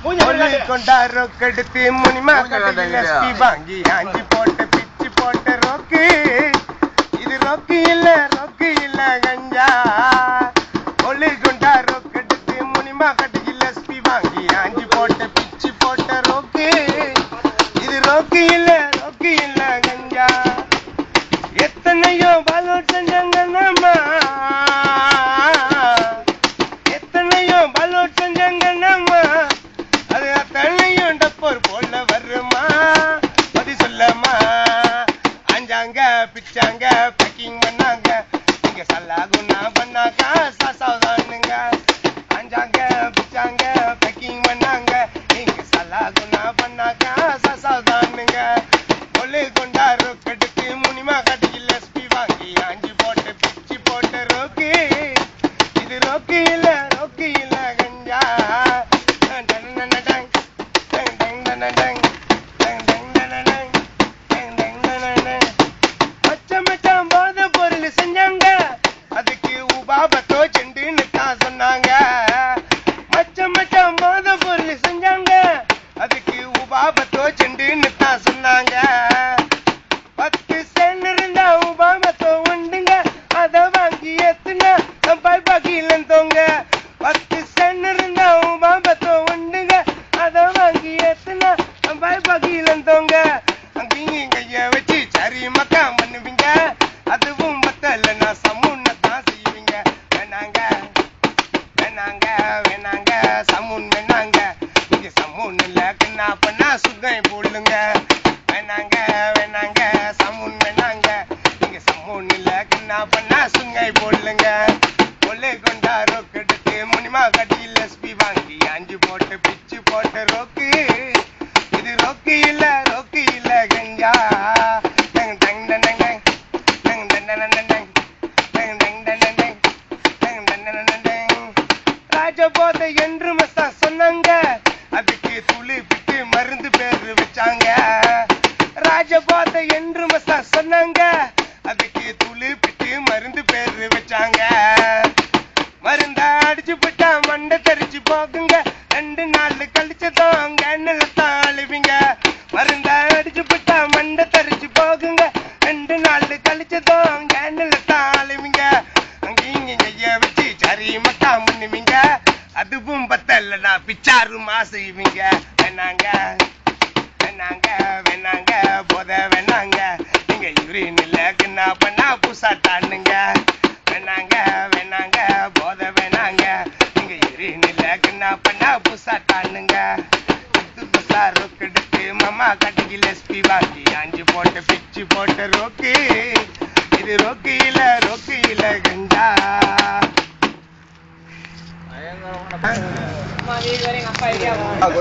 கொண்டா ரொக்கெடுத்து முனிமா கடையில எஸ்பி வாங்கி ஆஞ்சி போட்ட பிச்சு போட்ட ரொக்கு. இது ரொக்கு இல்ல கஞ்சா. ஒளி கொண்டா ரொக்கெடுத்து முனிமா கடையில எஸ்பி வாங்கி ஆஞ்சி போட்ட பிச்சு போட்ட ரொக்கு. இது ரொக்கு இல்ல கஞ்சா. எத்தனையோ பாலோட் செஞ்சாங்க நம்ம, எத்தனையோ பாலோட் செஞ்சாங்க நம்ம. அது அத்தனையும் டப்போர் போல வருமா, பதி சொல்லமா. அஞ்சாங்க பிச்சாங்க பேக்கிங் பண்ணாங்க, இங்க சல்லாகுன்னா பண்ணாங்க சாசாதானுங்க. அஞ்சாங்க பிச்சாங்க பேக்கிங் பண்ணாங்க, இங்க சல்லாகுன்னா பண்ணாங்க சாசாதானுங்க. ஒளி கொண்டா ரொக்கெடுத்து முனிமா கடையில் எஸ்பி வாங்கி ஆஞ்சி போட்டு பிச்சு போட்ட ரோக்கு. இது ரோக்கு இல்ல கஞ்சா. மச்சான் போத பொருள் செஞ்சாங்க, அதுக்கு உபாபத்தோ செண்டுன்னு தான் சொன்னாங்க. மச்சான் போத பொருள் செஞ்சாங்க, அதுக்கு உபாபத்தோ செண்டுன்னு தான் சொன்னாங்க. 10 சென்ட் இருந்தா உபாபத்தோ உண்டுங்க, அத வாங்கி ஏத்துனா பாகிலன் தோங்க. 10 சென்ட் இருந்தா உபாபத்தோ உண்டுங்க, அத வாங்கி ஏத்துனா பாகிலன் தோங்க. அங்கேயும் கைய வச்சு சரி மக்காம் பண்ணுவீங்க, அதுவும் பத்தலன்னா சமுன்ன தான் செய்வீங்க. வேணாங்க சமுன் வேணாங்க, இங்க சமுன் இல்ல கண்ணா பண்ணா சுகை போடுங்க. வேணாங்க சமுன் வேணாங்க, இங்க சமுன் இல்ல கண்ணா பண்ணா சுங்கை போடுங்க. ஒல்லை கொண்டா ரொக்கெடுத்து முனிமா கடையில் எஸ்பி வாங்கி ஆஞ்சி போட்டு பிச்சு போட்ட ரோக்கு. இது ரோக்கு இல்ல கஞ்சா. ராஜபோதை என்று மஸ்தா சொன்னாங்க, அதுக்கு துளி பிட்டு மருந்து பேரு வச்சாங்க. ராஜபோதை என்று மஸ்தா சொன்னாங்க, அதுக்கு துளி பிட்டு மருந்து பேரு வச்சாங்க. மருந்தா அடிச்சு போட்டா மண்டை தெரிச்சு போகுங்க, 2 நாள் கழிச்சதான் கண்ணுல தான் அழுவீங்க. மருந்தா அடிச்சு போட்டா மண்டை தெரிச்சு போகுங்க, 2 நாள் கழிச்சதான் கண்ணுல தான் அழுவீங்க. அங்கேயும் கைய வச்சு சரி மக்கா பண்ணுவீங்க, அதுவும் பத்தலன்னா பிச்சாருமா செய்வீங்க. வேணாங்க போத வேணாங்க, நீங்க யூரின் இல்ல கிண்ணா பண்ணா பூசாட்டானுங்க. வேணாங்க போத வேணாங்க, நீங்க யூரின் இல்ல கிண்ணா பண்ணா பூசாட்டானுங்க. ரொக்கெடுத்து மாமா கடையில் எஸ்பி வாங்கி ஆஞ்சி போட்ட பிச்சு போட்ட ரோக்கு. இது ரோக்கு இல்ல கஞ்சா. Apa